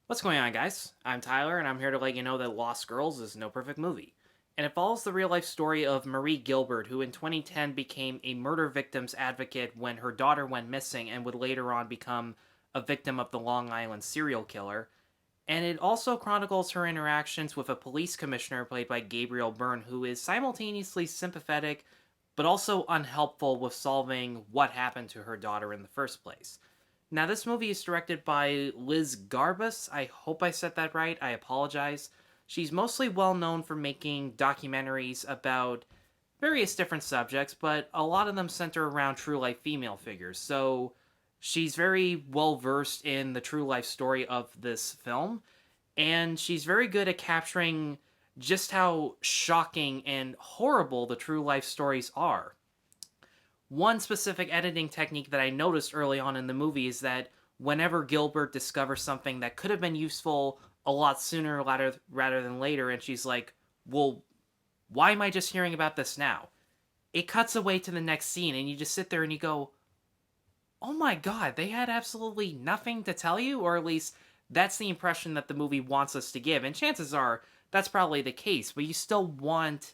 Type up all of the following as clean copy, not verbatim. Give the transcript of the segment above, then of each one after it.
What's going on, guys? I'm Tyler, and I'm here to let you know that Lost Girls is no perfect movie. And it follows the real life story of Marie Gilbert, who in 2010 became a murder victims advocate when her daughter went missing and would later on become a victim of the Long Island serial killer. And it also chronicles her interactions with a police commissioner played by Gabriel Byrne, who is simultaneously sympathetic but also unhelpful with solving what happened to her daughter in the first place. Now, this movie is directed by Liz Garbus. I hope I said that right. I apologize. She's mostly well known for making documentaries about various different subjects, but a lot of them center around true life female figures. So she's very well versed in the true life story of this film, and she's very good at capturing just how shocking and horrible the true life stories are. One specific editing technique that I noticed early on in the movie is that whenever Gilbert discovers something that could have been useful a lot sooner rather than later, and she's like, well, why am I just hearing about this now? It cuts away to the next scene, and you just sit there and you go, oh my god, they had absolutely nothing to tell you? Or at least that's the impression that the movie wants us to give. And chances are that's probably the case, but you still want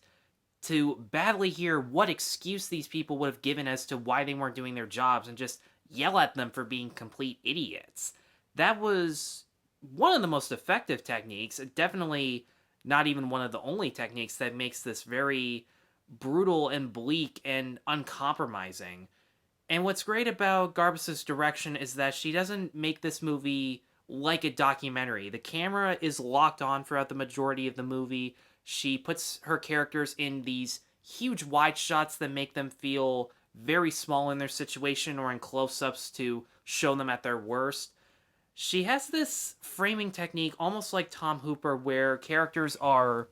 to badly hear what excuse these people would have given as to why they weren't doing their jobs and just yell at them for being complete idiots. That was one of the most effective techniques, definitely not even one of the only techniques that makes this very brutal and bleak and uncompromising. And what's great about Garbus's direction is that she doesn't make this movie like a documentary. The camera is locked on throughout the majority of the movie. She puts her characters in these huge wide shots that make them feel very small in their situation or in close ups to show them at their worst. She has this framing technique almost like Tom Hooper, where characters are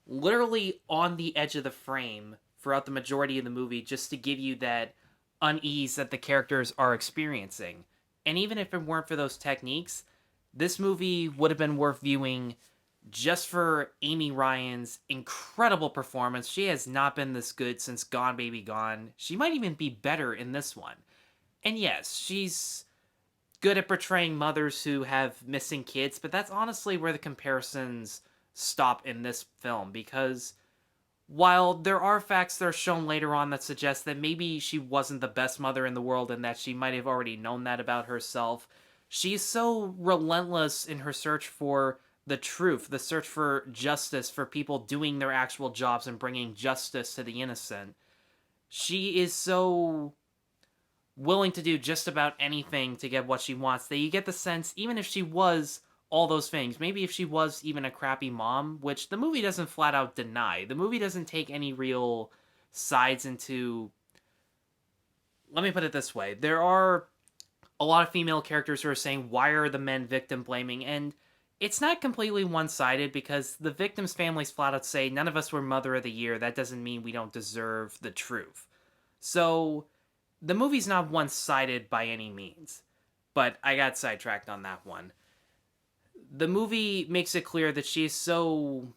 literally on the edge of the frame throughout the majority of the movie just to give you that unease that the characters are experiencing. And even if it weren't for those techniques, this movie would have been worth viewing just for Amy Ryan's incredible performance. She has not been this good since Gone Baby Gone. She might even be better in this one. And yes, she's good at portraying mothers who have missing kids, but that's honestly where the comparisons stop in this film, because while there are facts that are shown later on that suggest that maybe she wasn't the best mother in the world and that she might have already known that about herself, she's so relentless in her search for the truth, the search for justice, for people doing their actual jobs and bringing justice to the innocent. She is so willing to do just about anything to get what she wants that you get the sense, even if she was all those things, maybe if she was even a crappy mom, which the movie doesn't flat out deny, the movie doesn't take any real sides into. Let me put it this way, there are a lot of female characters who are saying, why are the men victim blaming? And it's not completely one-sided, because the victims' families flat out say, none of us were Mother of the Year, that doesn't mean we don't deserve the truth. So the movie's not one-sided by any means, but I got sidetracked on that one. The movie makes it clear that she is so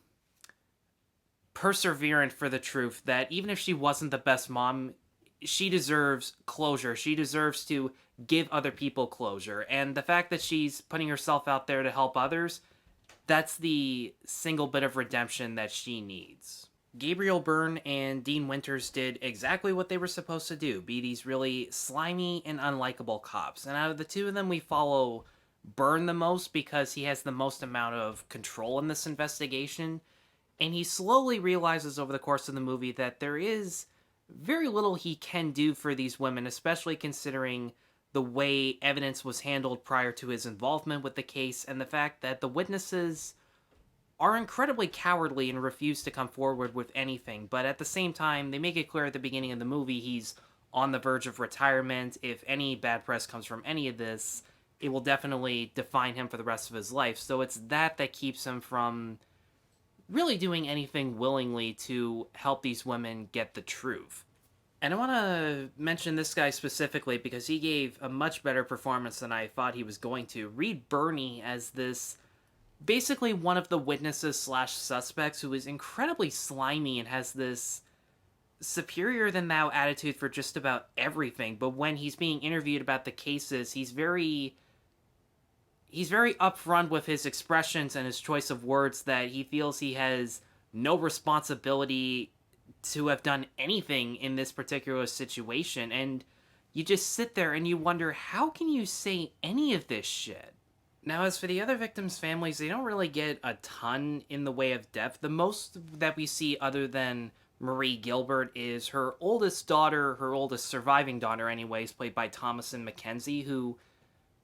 perseverant for the truth that even if she wasn't the best mom, she deserves closure. She deserves to give other people closure. And the fact that she's putting herself out there to help others, that's the single bit of redemption that she needs. Gabriel Byrne and Dean Winters did exactly what they were supposed to do, be these really slimy and unlikable cops. And out of the two of them, we follow Byrne the most because he has the most amount of control in this investigation. And he slowly realizes over the course of the movie that there is very little he can do for these women, especially considering the way evidence was handled prior to his involvement with the case and the fact that the witnesses are incredibly cowardly and refuse to come forward with anything. But at the same time, they make it clear at the beginning of the movie he's on the verge of retirement. If any bad press comes from any of this, it will definitely define him for the rest of his life. So it's that keeps him from really doing anything willingly to help these women get the truth. And I want to mention this guy specifically because he gave a much better performance than I thought he was going to. Read Birney as this basically one of the witnesses slash suspects who is incredibly slimy and has this superior than thou attitude for just about everything. But when he's being interviewed about the cases, he's very upfront with his expressions and his choice of words that he feels he has no responsibility to have done anything in this particular situation. And you just sit there and you wonder, how can you say any of this shit? Now, as for the other victims' families, they don't really get a ton in the way of depth. The most that we see, other than Marie Gilbert, is her oldest daughter, her oldest surviving daughter anyways, played by Thomasin McKenzie, who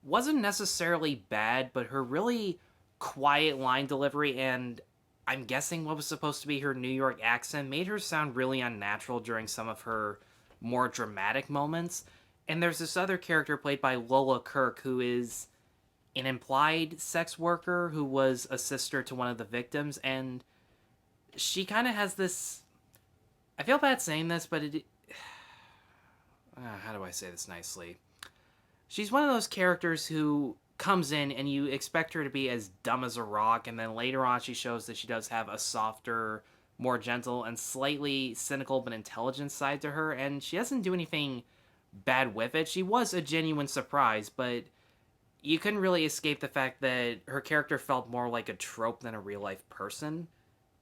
wasn't necessarily bad, but her really quiet line delivery and I'm guessing what was supposed to be her New York accent made her sound really unnatural during some of her more dramatic moments. And there's this other character played by Lola Kirke, who is an implied sex worker who was a sister to one of the victims, and she kind of has this... I feel bad saying this, but how do I say this nicely? She's one of those characters who comes in and you expect her to be as dumb as a rock, and then later on she shows that she does have a softer, more gentle, and slightly cynical but intelligent side to her, and she doesn't do anything bad with it. She was a genuine surprise, but you couldn't really escape the fact that her character felt more like a trope than a real-life person.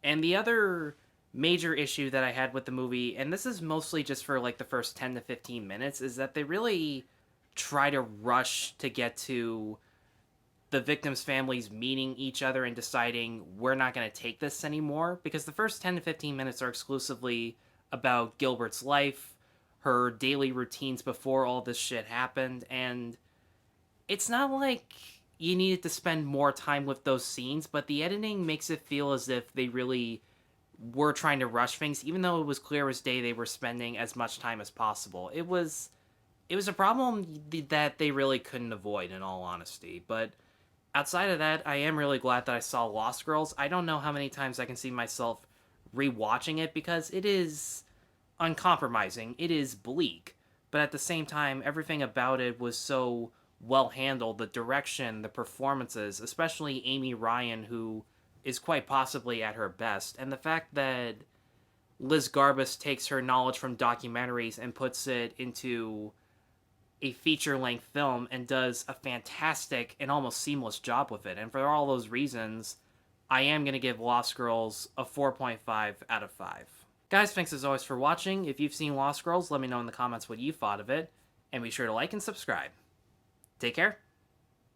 And the other major issue that I had with the movie, and this is mostly just for like the first 10 to 15 minutes, is that they really try to rush to get to the victims' families meeting each other and deciding we're not going to take this anymore, because the first 10 to 15 minutes are exclusively about Gilbert's life, her daily routines before all this shit happened, and it's not like you needed to spend more time with those scenes, but the editing makes it feel as if they really were trying to rush things, even though it was clear as day they were spending as much time as possible. It was a problem that they really couldn't avoid, in all honesty, but outside of that, I am really glad that I saw Lost Girls. I don't know how many times I can see myself rewatching it, because it is uncompromising, it is bleak, but at the same time, everything about it was so well handled. The direction, the performances, especially Amy Ryan, who is quite possibly at her best, and the fact that Liz Garbus takes her knowledge from documentaries and puts it into a feature-length film and does a fantastic and almost seamless job with it. And for all those reasons, I am going to give Lost Girls a 4.5 out of 5. Guys, thanks as always for watching. If you've seen Lost Girls, let me know in the comments what you thought of it, and be sure to like and subscribe. Take care.